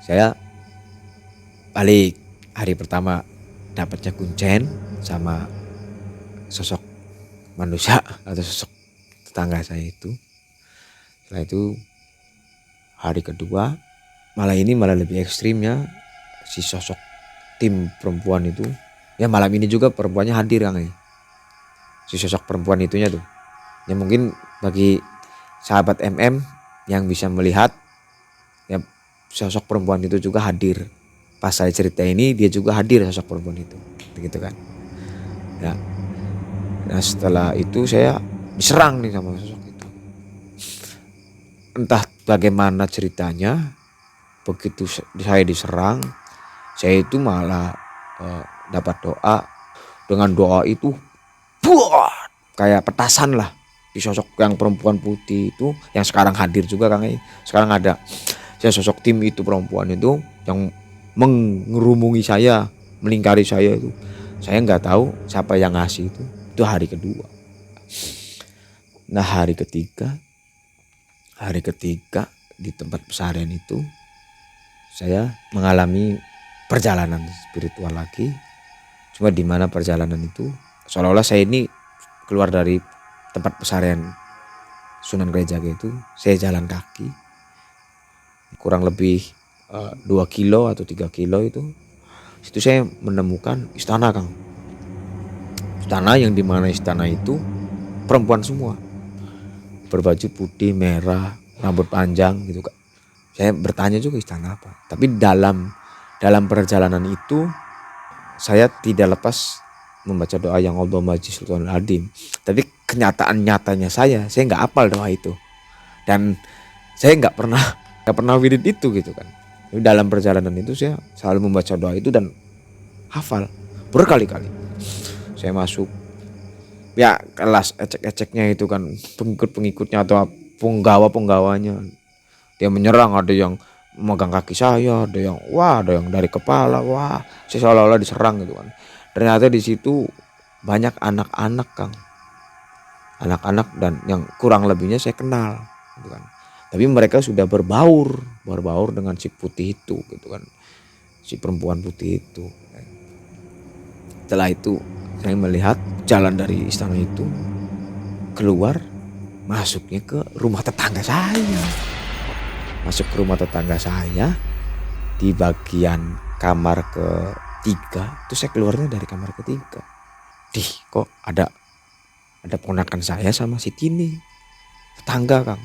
saya balik. Hari pertama dapatnya kuncen sama sosok manusia atau sosok tetangga saya itu. Setelah itu hari kedua malah lebih ekstrimnya, si sosok tim perempuan itu. Ya malam ini juga perempuannya hadir, Kang. Si sosok perempuan itunya tuh, ya mungkin bagi sahabat MM yang bisa melihat, ya sosok perempuan itu juga hadir. Pas saya cerita ini dia juga hadir sosok perempuan itu, begitu kan. Ya. Nah setelah itu saya diserang nih sama sosok itu. Entah bagaimana ceritanya, begitu saya diserang, saya itu malah dapat doa. Dengan doa itu buat kayak petasan lah di sosok yang perempuan putih itu yang sekarang hadir juga Kang. Sekarang ada saya sosok tim itu perempuan itu yang mengerumungi saya, melingkari saya itu. Saya nggak tahu siapa yang ngasih itu. Itu hari kedua. Nah hari ketiga di tempat pesarian itu saya mengalami perjalanan spiritual lagi. Cuma di mana perjalanan itu seolah-olah saya ini keluar dari tempat pesarian Sunan Kalijaga itu, saya jalan kaki kurang lebih 2 kilo atau 3 kilo itu. Situ saya menemukan istana Kang. Istana yang dimana istana itu perempuan semua, berbaju putih merah, rambut panjang gitu Kak. Saya bertanya juga istana apa. Tapi dalam perjalanan itu saya tidak lepas membaca doa yang Allahumma ajis sultanul adim. Tapi kenyataan nyatanya saya nggak hafal doa itu. Dan saya nggak pernah wirid itu gitu kan. Tapi dalam perjalanan itu saya selalu membaca doa itu dan hafal berkali-kali. Saya masuk ya kelas ecek-eceknya itu kan, pengikut-pengikutnya atau penggawa-penggawanya. Dia menyerang, ada yang memegang kaki saya, ada yang dari kepala, saya seolah-olah diserang gitu kan. Ternyata di situ banyak anak-anak Kang, anak-anak dan yang kurang lebihnya saya kenal gitu kan. Tapi mereka sudah berbaur dengan si putih itu gitu kan, si perempuan putih itu. Setelah itu saya melihat jalan dari istana itu keluar, masuknya ke rumah tetangga saya. Masuk ke rumah tetangga saya di bagian kamar ketiga. Itu saya keluarnya dari kamar ketiga. Kok ada ponakan saya sama si Tini, tetangga Kang.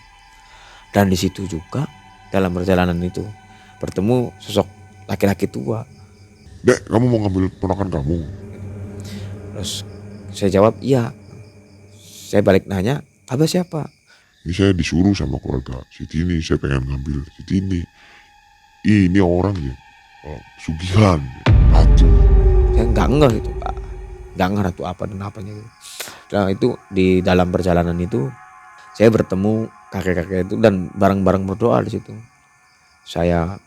Dan di situ juga dalam perjalanan itu bertemu sosok laki-laki tua. Dek, kamu mau ngambil ponakan kamu? Terus saya jawab iya. Saya balik nanya, Abah siapa? Ini saya disuruh sama keluarga si Tini, saya pengen ngambil si Tini. Ini orang ya, sugihan, ratu. Saya nggak ngeh itu Pak, nggak ngeh ratu apa dan apanya gitu. Nah itu di dalam perjalanan itu saya bertemu kakek-kakek itu dan bareng-bareng berdoa di situ. Saya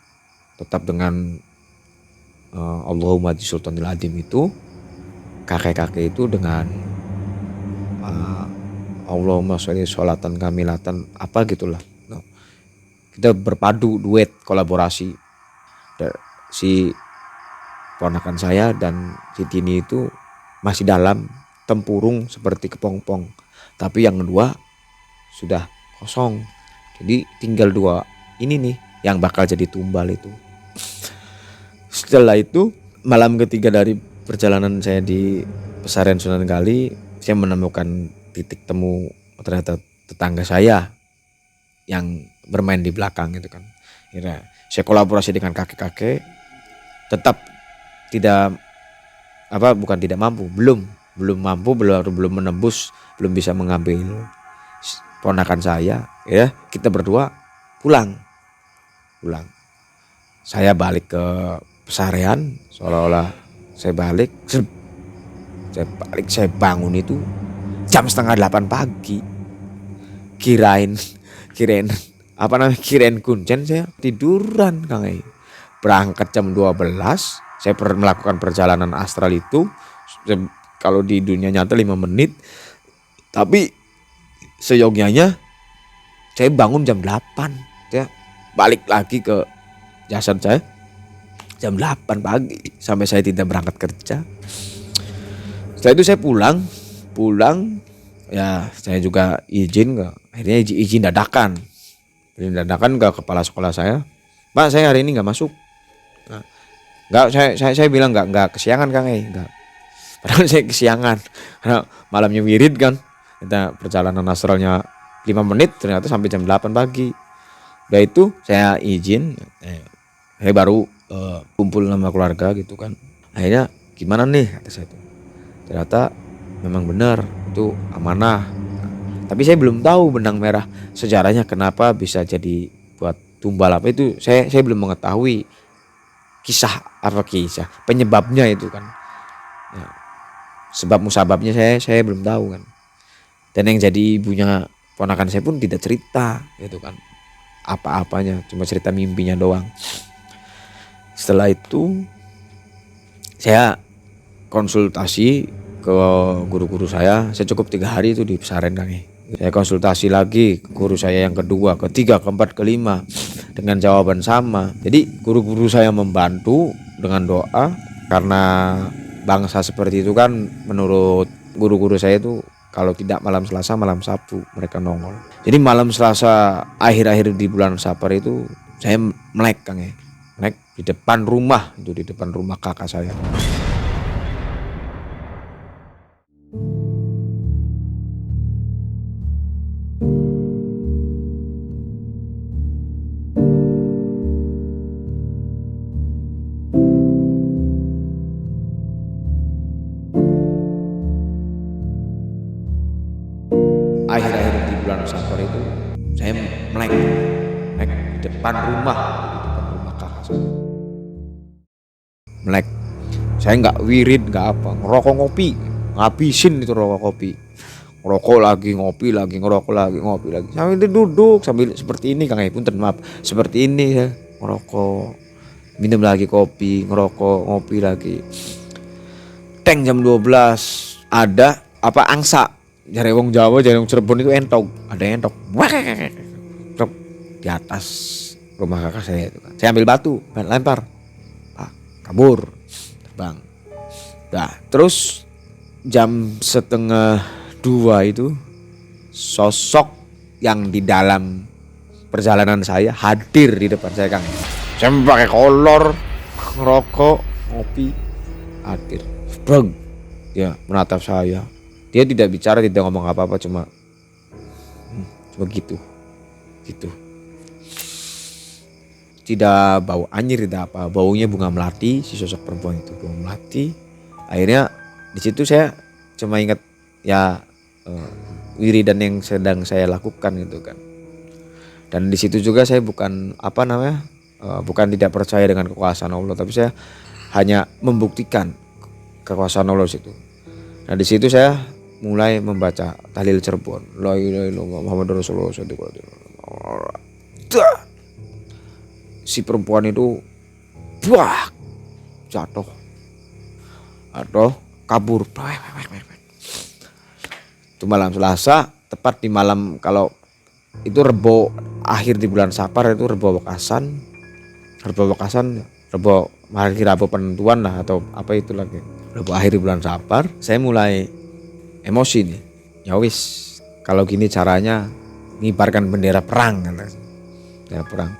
tetap dengan Allahumma di sultanil adim itu, kakek-kakek itu dengan Allahumma sholli sholatan kamilatan apa gitulah. Nah, kita berpadu duet kolaborasi. Si ponakan saya dan si Tini itu masih dalam tempurung seperti kepompong, tapi yang kedua sudah kosong. Jadi tinggal 2 ini nih yang bakal jadi tumbal itu. Setelah itu malam ketiga dari perjalanan saya di pesarian Sunan Kali, saya menemukan titik temu ternyata tetangga saya yang bermain di belakang gitu kan. Akhirnya saya kolaborasi dengan kakek-kakek, tetap belum menembus, belum bisa mengambil ponakan saya. Ya kita berdua pulang. Saya balik ke pesarian, seolah-olah saya bangun itu jam 7:30 pagi. Kirain kuncen, saya tiduran Kang. Berangkat jam 12, saya melakukan perjalanan astral itu kalau di dunia nyata 5 menit, tapi seyogyanya saya bangun jam 8. Saya balik lagi ke jasad saya jam 8 pagi sampai saya tidak berangkat kerja. Setelah itu saya pulang ya, saya juga akhirnya izin dadakan ke kepala sekolah saya. Pak, saya hari ini nggak masuk. Nggak, saya bilang nggak kesiangan Kang, nggak. Padahal saya kesiangan karena malamnya wirid kan. Kita perjalanan astralnya 5 menit ternyata sampai jam 8 pagi. Udah itu saya izin, Saya baru kumpul sama keluarga gitu kan. Akhirnya gimana nih kata saya tuh. Ternyata memang benar itu amanah. Tapi saya belum tahu benang merah sejarahnya kenapa bisa jadi buat tumbal apa itu. Saya belum mengetahui kisah penyebabnya itu kan. Ya, sebab musababnya saya belum tahu kan. Dan yang jadi ibunya ponakan saya pun tidak cerita gitu kan. Apa-apanya, cuma cerita mimpinya doang. Setelah itu saya konsultasi ke guru-guru saya cukup 3 hari itu di pesantren Kang. Saya konsultasi lagi ke guru saya yang kedua, ketiga, keempat, kelima dengan jawaban sama. Jadi guru-guru saya membantu dengan doa karena bangsa seperti itu kan menurut guru-guru saya itu kalau tidak malam Selasa malam Sabtu mereka nongol. Jadi malam Selasa akhir-akhir di bulan Sapar itu saya melek Kang ya. Melek di depan rumah, itu di depan rumah kakak saya. Akhir-akhir di bulan Sapar itu saya melek di depan rumah kakak saya. Melek. Saya nggak wirid, nggak apa, ngerokok ngopi, ngabisin itu rokok kopi. Ngerokok lagi, ngopi lagi, ngerokok lagi, ngopi lagi. Sambil duduk sambil seperti ini Kang Punten maaf. Seperti ini ya, ngerokok, minum lagi kopi, ngerokok, ngopi lagi. Teng jam 12 ada apa angsa. Jare wong Jawa, jare wong Cirebon itu entok, ada entok. Di atas rumah kakak saya itu kan. Saya ambil batu, lempar. Pak, kabur, terbang. Nah, terus jam 1:30 itu sosok yang di dalam perjalanan saya hadir di depan saya Kang. Saya pakai kolor, ngerokok, ngopi, hadir. Breng. Ya, menatap saya. Dia tidak bicara, tidak ngomong apa-apa, cuma gitu. Tidak bau anyir, tidak apa, baunya bunga melati. Si sosok perempuan itu bunga melati. Akhirnya di situ saya cuma ingat ya wiridan yang sedang saya lakukan gitu kan. Dan di situ juga saya bukan bukan tidak percaya dengan kekuasaan Allah, tapi saya hanya membuktikan kekuasaan Allah situ. Nah di situ saya mulai membaca tahlil Cirebon, la ilaha illallah Muhammadur Rasulullah sallallahu alaihi wasallam. Si perempuan itu jatuh kabur. Itu malam Selasa, tepat di malam, kalau itu Rebo akhir di bulan Sapar itu Rebo Wekasan, Rebo hari Rabu penentuan lah atau apa itu lagi. Rebo akhir di bulan Sapar, saya mulai emosi nih. Ya wis, kalau gini caranya ngibarkan bendera perang kan. Bendera perang.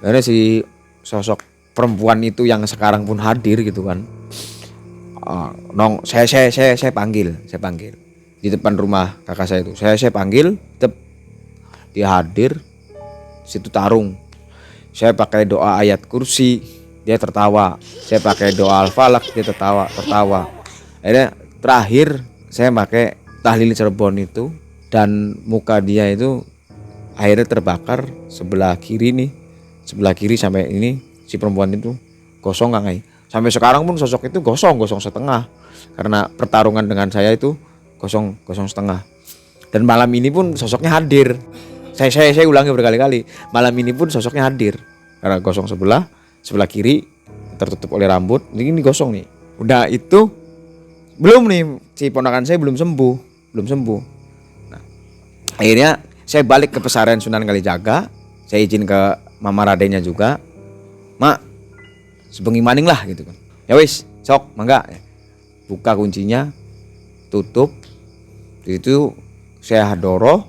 Karena si sosok perempuan itu yang sekarang pun hadir gitu kan. Saya panggil di depan rumah kakak saya itu. Saya panggil, dia hadir. Situ tarung. Saya pakai doa ayat kursi, dia tertawa. Saya pakai doa al-falak, dia tertawa. Akhirnya terakhir saya pakai tahlil Cirebon itu, dan muka dia itu akhirnya terbakar sebelah kiri sampai ini si perempuan itu gosong Kang. Sampai sekarang pun sosok itu gosong setengah, karena pertarungan dengan saya itu gosong setengah. Dan malam ini pun sosoknya hadir. Saya ulangi berkali-kali, malam ini pun sosoknya hadir karena gosong sebelah kiri tertutup oleh rambut. Ini gosong nih. Udah itu belum nih, si ponakan saya belum sembuh. Nah, akhirnya saya balik ke pesantren Sunan Kalijaga. Saya izin ke mama Radenya juga, mak sebengi maning lah gitu kan. Ya wis, sok mangga. Buka kuncinya, tutup. Itu saya hadoroh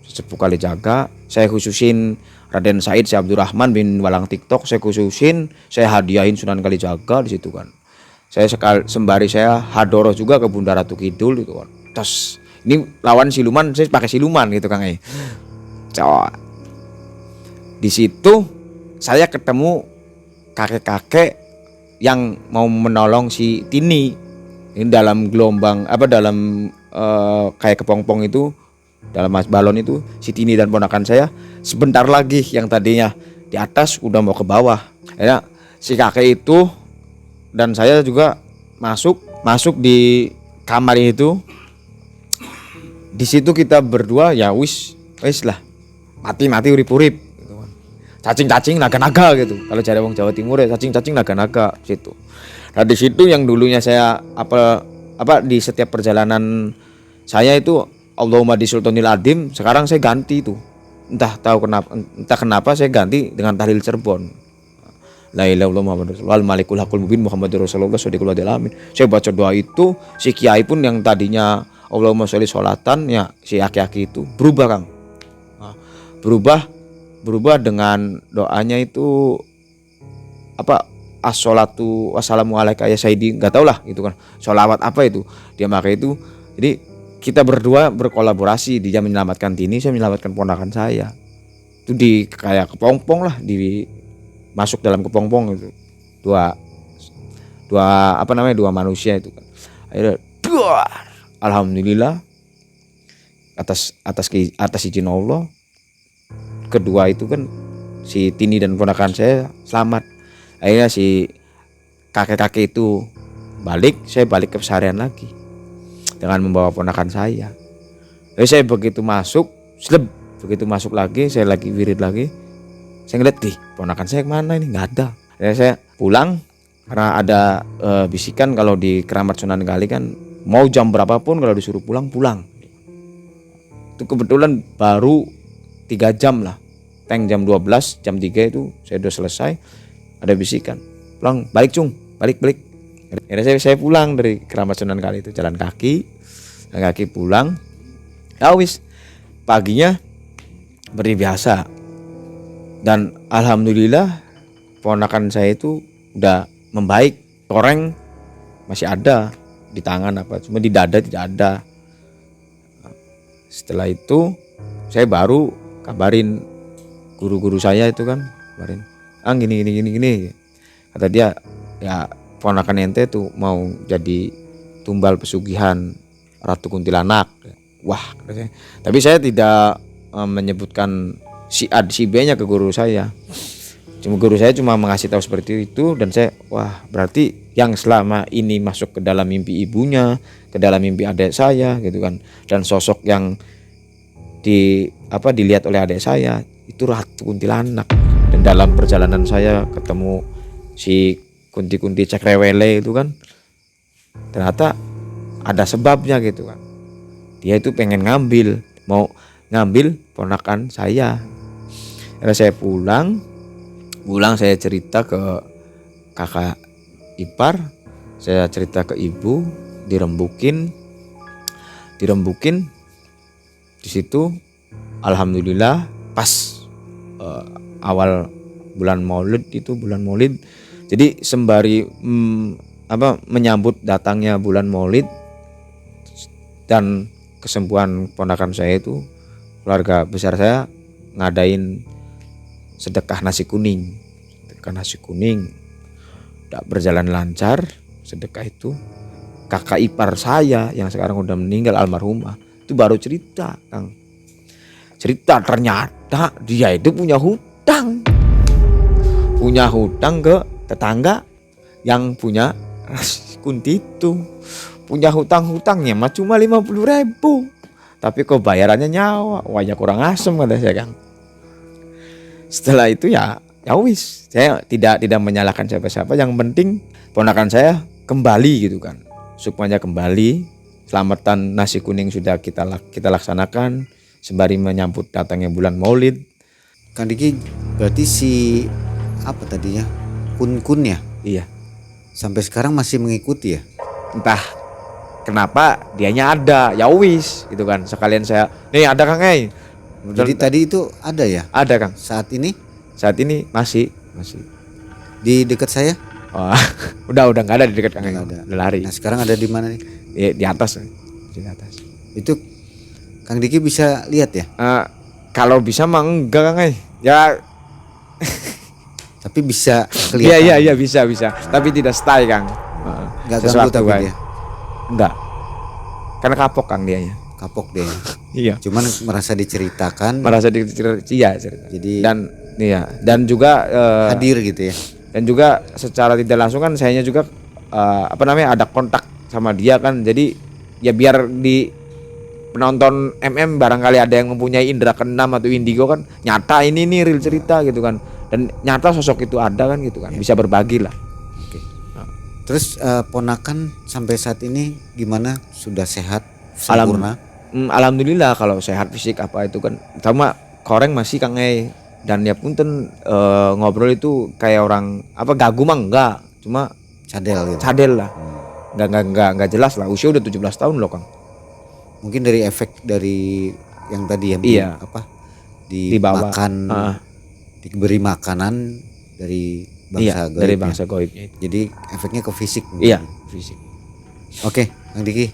sepuh Kalijaga. Saya khususin Raden Said Syekh Abdurrahman bin Walang TikTok. Saya khususin, saya hadiahin Sunan Kalijaga di situ kan. Saya sembari saya hadoroh juga ke Bunda Ratu Kidul gitu kan. Terus ini lawan siluman, saya pakai siluman gitu Kang. Di situ saya ketemu kakek-kakek yang mau menolong si Tini. Ini dalam gelombang dalam kayak kepompong itu, dalam balon itu si Tini dan ponakan saya sebentar lagi yang tadinya di atas udah mau ke bawah. Ya, si kakek itu dan saya juga masuk di kamar itu. Di situ kita berdua ya wis lah, mati urip gitu kan. Cacing naga-naga gitu. Kalau cari wong Jawa Timur ya cacing naga-naga situ. Nah di situ yang dulunya saya di setiap perjalanan saya itu Allahumma di Sultanil Adim, sekarang saya ganti itu. Entah kenapa saya ganti dengan tahlil Cirebon. La ilaha illallah Muhammadur Rasulullah Malikul Hakul Mubin Muhammadur Rasulullah Shadiqul Wadil Amin. Saya baca doa itu, si kiai pun yang tadinya Allahumma sholli sholatan, ya si aki-aki itu berubah Kang. Nah, berubah dengan doanya itu as-sholatu wassalamu alaika ya sayyidi, enggak tahu lah gitu kan. Sholawat apa itu dia pakai itu. Jadi kita berdua berkolaborasi, dia menyelamatkan Tini, saya menyelamatkan ponakan saya. Itu di kayak kepompong lah, masuk dalam kepompong itu. Dua manusia itu kan. Akhirnya alhamdulillah atas izin Allah, kedua itu kan si Tini dan ponakan saya selamat. Akhirnya si kakek-kakek itu balik, saya balik ke pesarian lagi dengan membawa ponakan saya. Jadi saya begitu masuk lagi, saya lagi wirid lagi, saya ngeliat ponakan saya kemana ini, nggak ada. Akhirnya saya pulang karena ada bisikan kalau di Keramat Sunan Kali kan mau jam berapapun kalau disuruh pulang. Itu kebetulan baru 3 jam lah, tank jam 12, jam 3 itu saya udah selesai. Ada bisikan, pulang, balik Cung, balik. Akhirnya saya pulang dari Keramat Sunan Kali itu, jalan kaki pulang. Ya wis, paginya seperti biasa. Dan alhamdulillah ponakan saya itu udah membaik. Koreng masih ada di tangan cuma di dada tidak ada. Setelah itu saya baru kabarin guru-guru saya itu kan, kabarin gini. Kata dia, ya ponakan ente tuh mau jadi tumbal pesugihan Ratu Kuntilanak. Wah, katanya. Tapi saya tidak menyebutkan si A si B nya ke guru saya. Guru saya cuma mengasih tahu seperti itu, dan saya berarti yang selama ini masuk ke dalam mimpi ibunya, ke dalam mimpi adik saya gitu kan, dan sosok yang dilihat oleh adik saya itu Ratu Kuntilanak. Dan dalam perjalanan saya ketemu si kunti-kunti cekrewele itu kan, ternyata ada sebabnya gitu kan. Dia itu mau ngambil ponakan saya. Karena saya pulang saya cerita ke kakak ipar, saya cerita ke ibu, dirembukin. Di situ alhamdulillah pas awal bulan Maulid. Jadi sembari menyambut datangnya bulan Maulid dan kesembuhan ponakan saya itu, keluarga besar saya ngadain sedekah nasi kuning. Udah berjalan lancar sedekah itu. Kakak ipar saya yang sekarang udah meninggal almarhumah itu baru cerita Kang. Ternyata dia itu punya hutang ke tetangga yang punya kunti itu. Punya hutangnya mah cuma 50.000, tapi kok bayarannya nyawa. Wah, ya kurang asem kata saya Kang. Setelah itu ya wis, saya tidak menyalahkan siapa-siapa. Yang penting ponakan saya kembali gitu kan. Sukmanya kembali, selamatan nasi kuning sudah kita laksanakan sembari menyambut datangnya bulan Maulid. Kang Diki, berarti si apa tadinya? Kun ya? Iya. Sampai sekarang masih mengikuti ya? Entah kenapa dianya ada, ya wis gitu kan. Sekalian saya, nih ada Kang Jadi tadi itu ada ya? Ada Kang. Saat ini masih di dekat saya? Oh, udah nggak ada di dekat Kang. Udah lari. Nah sekarang ada di mana nih? Di atas. Itu Kang Diki bisa lihat ya? Kalau bisa mah enggak Kang. Ya Tapi bisa Iya kelihatan. iya bisa tapi tidak stay Kang. Nggak ganggu Sesuatu tapi kan. dia Enggak. Karena kapok Kang dianya. kapok deh. Iya. Cuman merasa diceritakan, Merasa cerita. jadi Dan juga hadir gitu ya. dan juga secara tidak langsung kan sayanya juga ada kontak sama dia kan, jadi ya biar di penonton MM barangkali ada yang mempunyai indera keenam atau indigo kan, nyata ini nih real cerita gitu kan, dan nyata sosok itu ada kan gitu kan, bisa berbagi lah. Oke. Terus ponakan sampai saat ini gimana? Sudah sehat, sempurna? Alhamdulillah kalau sehat fisik apa itu kan, sama koreng masih Kang dan ya punten ngobrol itu kayak orang gagu mah enggak, cuma Cadel gitu. cadel lah. Enggak jelas lah, usia udah 17 tahun loh Kang. Mungkin dari efek dari yang tadi ya, Iya. Dibawa. dimakan, diberi makanan dari bangsa Iya, dari gaibnya. bangsa goibnya itu. Jadi efeknya ke fisik. Iya, fisik. Oke, Kang Diki,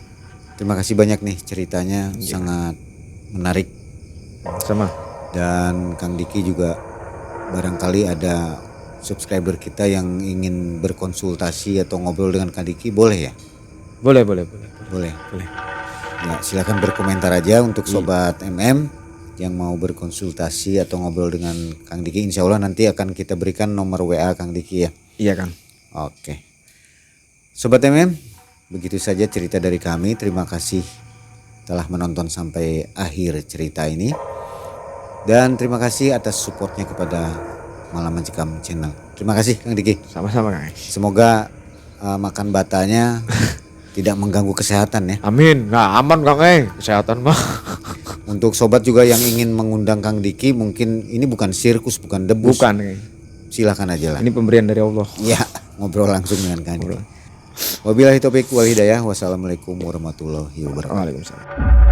terima kasih banyak nih ceritanya, sangat menarik. Sama. Dan Kang Diki juga barangkali ada subscriber kita yang ingin berkonsultasi atau ngobrol dengan Kang Diki, boleh ya? Boleh. Boleh. Ya, silakan berkomentar aja untuk sobat MM yang mau berkonsultasi atau ngobrol dengan Kang Diki. Insya Allah nanti akan kita berikan nomor WA Kang Diki ya. Iya Kang. Oke. Sobat MM, begitu saja cerita dari kami. Terima kasih telah menonton sampai akhir cerita ini. Dan terima kasih atas supportnya kepada Malam Mencekam Channel. Terima kasih Kang Diki. Sama-sama Kang. Semoga makan batanya tidak mengganggu kesehatan ya. Amin. Nah, aman Kang kesehatan mah. Untuk sobat juga yang ingin mengundang Kang Diki, mungkin ini bukan sirkus, bukan debus. Bukan. Silakan aja lah. Ini pemberian dari Allah. Ya, ngobrol langsung dengan Kang Diki. Wabillahi taufiq wal hidayah. Wassalamualaikum warahmatullahi wabarakatuh. Waalaikumsalam.